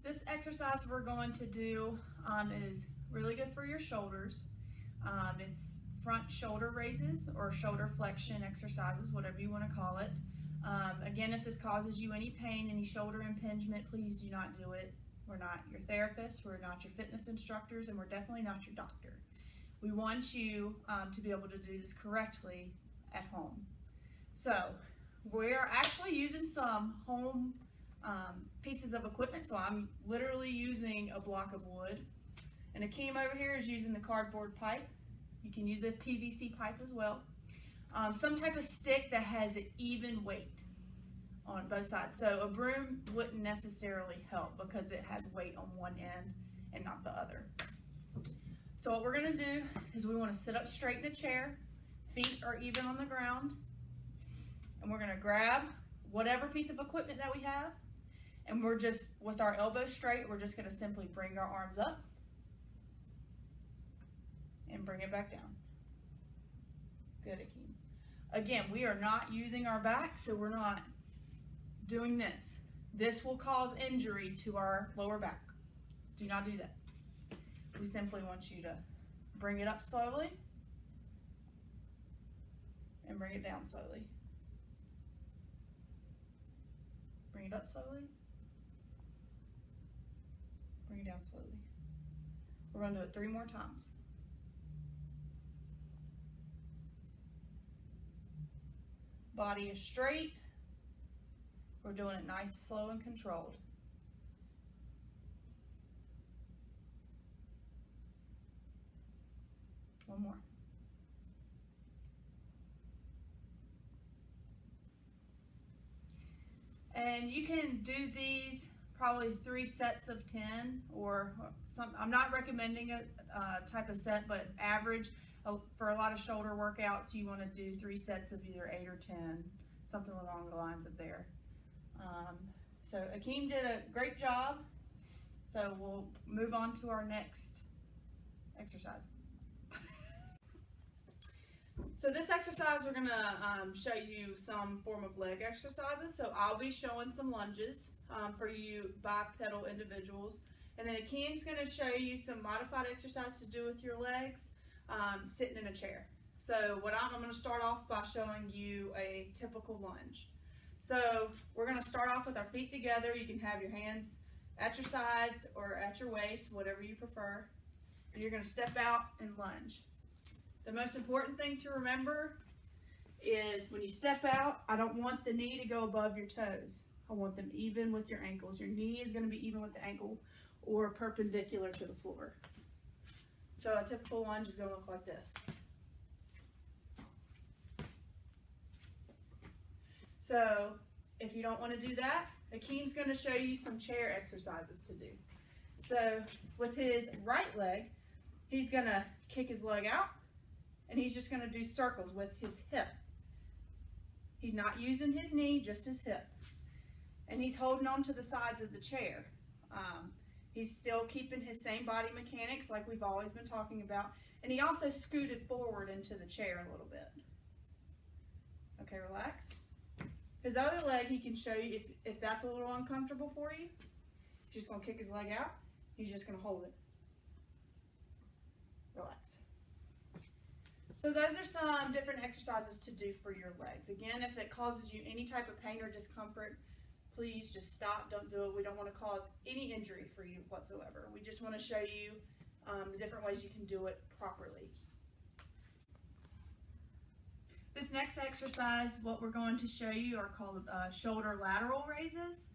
This exercise we're going to do is really good for your shoulders. It's front shoulder raises or shoulder flexion exercises, whatever you want to call it. Again, if this causes you any pain, any shoulder impingement, please do not do it. We're not your therapist, we're not your fitness instructors, and we're definitely not your doctor. We want you to be able to do this correctly at home. So we're actually using some home pieces of equipment. So I'm literally using a block of wood, and Akeem over here is using the cardboard pipe. You can use a PVC pipe as well. Some type of stick that has an even weight on both sides. So a broom wouldn't necessarily help because it has weight on one end and not the other. So what we're gonna do is we wanna sit up straight in a chair, feet are even on the ground, and we're gonna grab whatever piece of equipment that we have, and we're just, with our elbows straight, we're just gonna simply bring our arms up and bring it back down. Good, Akeem. Again, we are not using our back, so we're not doing this. This will cause injury to our lower back. Do not do that. We simply want you to bring it up slowly and bring it down slowly. Bring it up slowly. Bring it down slowly. We're going to do it 3 more times. Body is straight. We're doing it nice, slow, and controlled. One more. And you can do these probably 3 sets of 10 or some. I'm not recommending a type of set, but average for a lot of shoulder workouts, you want to do 3 sets of either 8 or 10, something along the lines of there. So Akeem did a great job. So we'll move on to our next exercise. So this exercise, we're going to show you some form of leg exercises. So I'll be showing some lunges for you bipedal individuals. And then Akeem's going to show you some modified exercise to do with your legs sitting in a chair. So I'm going to start off by showing you a typical lunge. So we're going to start off with our feet together. You can have your hands at your sides or at your waist, whatever you prefer. And you're going to step out and lunge. The most important thing to remember is when you step out, I don't want the knee to go above your toes. I want them even with your ankles. Your knee is going to be even with the ankle or perpendicular to the floor. So a typical lunge is going to look like this. So if you don't want to do that, Akeem's going to show you some chair exercises to do. So with his right leg, he's going to kick his leg out, and he's just going to do circles with his hip. He's not using his knee, just his hip. And he's holding on to the sides of the chair. He's still keeping his same body mechanics like we've always been talking about. And he also scooted forward into the chair a little bit. Okay, relax. His other leg, he can show you if that's a little uncomfortable for you. He's just going to kick his leg out. He's just going to hold it. Relax. So those are some different exercises to do for your legs. Again, if it causes you any type of pain or discomfort, please just stop, don't do it. We don't want to cause any injury for you whatsoever. We just want to show you the different ways you can do it properly. This next exercise, what we're going to show you are called shoulder lateral raises.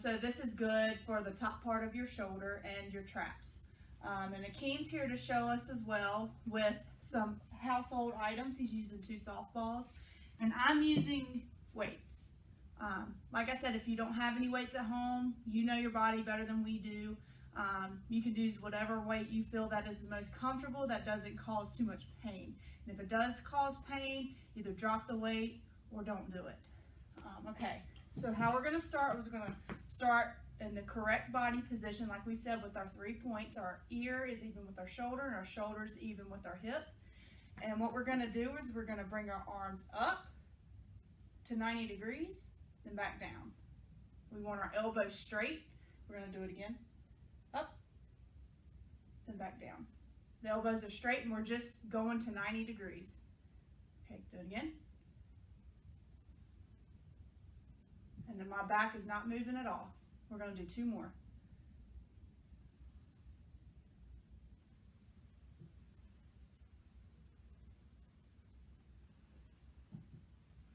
So this is good for the top part of your shoulder and your traps. And Akeem's here to show us as well with some household items. He's using 2 softballs, and I'm using weights. Like I said, if you don't have any weights at home, you know your body better than we do. You can use whatever weight you feel that is the most comfortable, that doesn't cause too much pain. And if it does cause pain, either drop the weight or don't do it. Okay, so how we're going to start is we're going to start in the correct body position, like we said, with our 3 points. Our ear is even with our shoulder, and our shoulder is even with our hip. And what we're going to do is we're going to bring our arms up to 90 degrees, then back down. We want our elbows straight. We're gonna do it again. Up, then back down. The elbows are straight and we're just going to 90 degrees. Okay, do it again. And then my back is not moving at all. We're gonna do 2 more.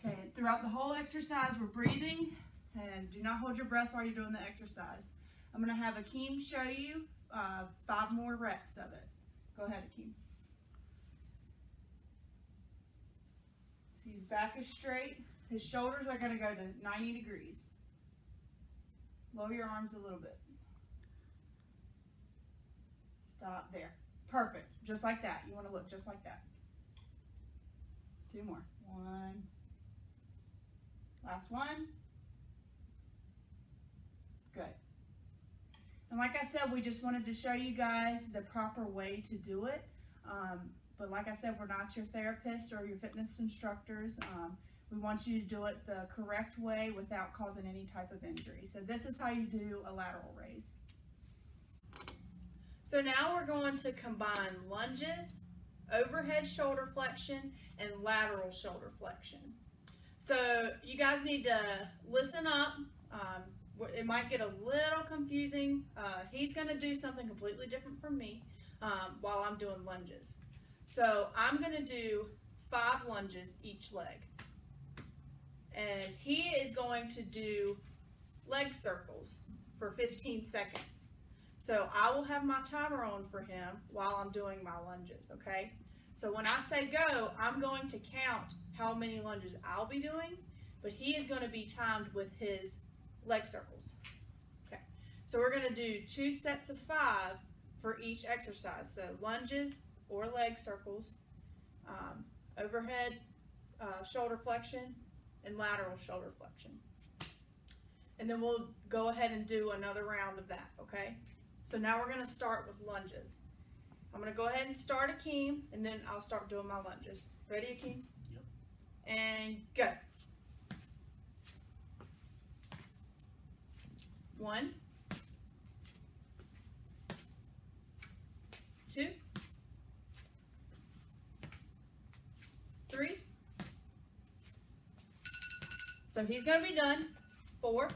Okay, throughout the whole exercise, we're breathing, and do not hold your breath while you're doing the exercise. I'm going to have Akeem show you 5 more reps of it. Go ahead, Akeem. See, his back is straight. His shoulders are going to go to 90 degrees. Lower your arms a little bit. Stop there. Perfect. Just like that. You want to look just like that. 2 more. 1. Last one. Good. And like I said, we just wanted to show you guys the proper way to do it. But like I said, we're not your therapist or your fitness instructors. We want you to do it the correct way without causing any type of injury. So this is how you do a lateral raise. So now we're going to combine lunges, overhead shoulder flexion, and lateral shoulder flexion. So you guys need to listen up. It might get a little confusing. He's going to do something completely different from me while I'm doing lunges. So I'm going to do 5 lunges each leg. And he is going to do leg circles for 15 seconds. So I will have my timer on for him while I'm doing my lunges, okay? So when I say go, I'm going to count how many lunges I'll be doing, but he is going to be timed with his leg circles. Okay, so we're going to do 2 sets of 5 for each exercise. So lunges or leg circles, overhead shoulder flexion, and lateral shoulder flexion. And then we'll go ahead and do another round of that, okay? So now we're going to start with lunges. I'm going to go ahead and start Akeem, and then I'll start doing my lunges. Ready, Akeem? Yep. And go. 1, 2, 3. So he's going to be done. 4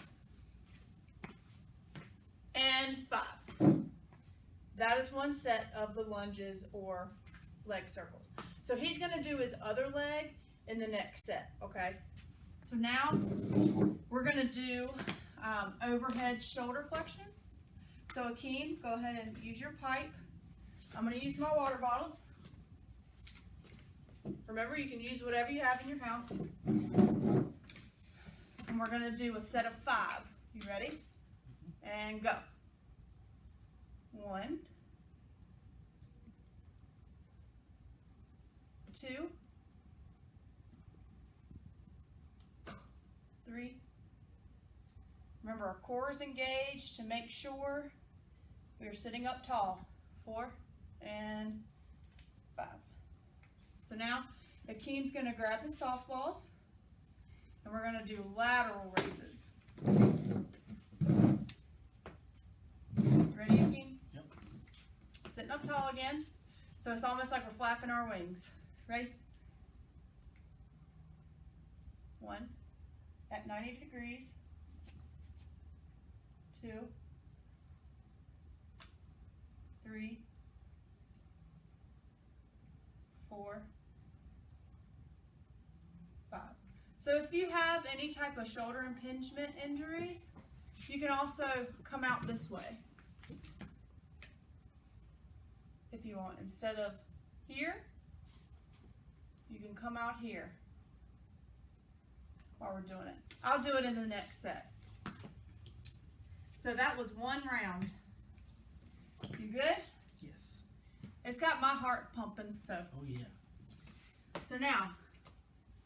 and 5. That is 1 set of the lunges or leg circles. So he's going to do his other leg in the next set, okay? So now we're going to do overhead shoulder flexion. So Akeem, go ahead and use your pipe. I'm going to use my water bottles. Remember, you can use whatever you have in your house. And we're going to do a set of 5. You ready? And go. 1, 2, 3. Remember, our core is engaged to make sure we are sitting up tall. 4 and 5. So now Akeem's going to grab the softballs and we're going to do lateral raises. Ready, Akeem? Yep. Sitting up tall again. So it's almost like we're flapping our wings. Ready? 1 at 90 degrees. 2, 3, 4, 5. So if you have any type of shoulder impingement injuries, you can also come out this way if you want. Instead of here, you can come out here while we're doing it. I'll do it in the next set. So that was 1 round. You good? Yes. It's got my heart pumping, so. Oh yeah. So now,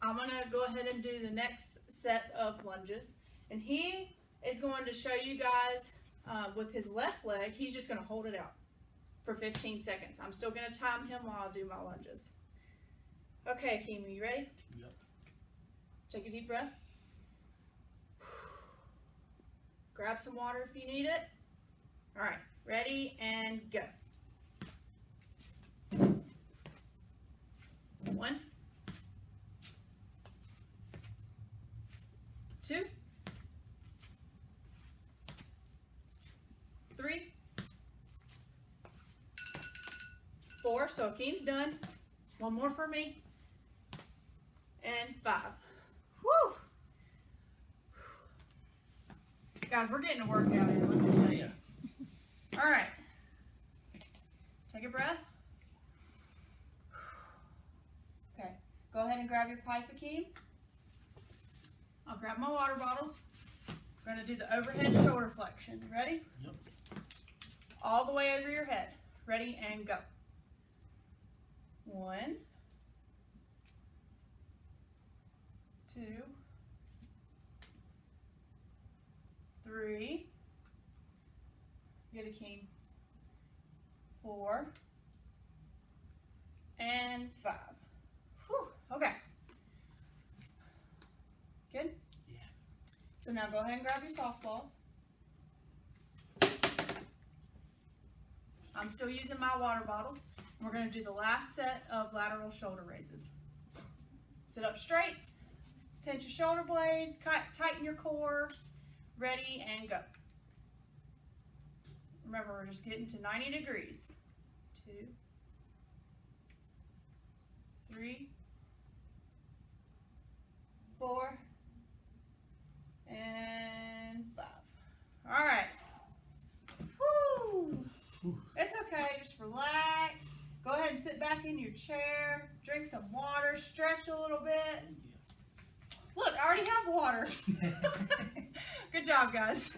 I'm gonna go ahead and do the next set of lunges. And he is going to show you guys with his left leg, he's just gonna hold it out for 15 seconds. I'm still gonna time him while I do my lunges. Okay, Akeem, are you ready? Yep. Take a deep breath. Grab some water if you need it. All right, ready and go. 1, 2, 3, 4. So Akeem's done. One more for me. And 5. Woo! Guys, we're getting a workout in, let me tell you. All right. Take a breath. Okay. Go ahead and grab your pipe, Akeem. I'll grab my water bottles. We're going to do the overhead shoulder flexion. Ready? Yep. All the way over your head. Ready and go. 1, 2, 3. Good, Akeem. 4 and 5. Whew. Okay. Good? Yeah. So now go ahead and grab your softballs. I'm still using my water bottles. We're going to do the last set of lateral shoulder raises. Sit up straight, pinch your shoulder blades, tighten your core. Ready and go. Remember, we're just getting to 90 degrees. 2, 3, 4, and 5. All right. Woo! It's okay, just relax. Go ahead and sit back in your chair, drink some water, stretch a little bit. Look, I already have water. Good job, guys.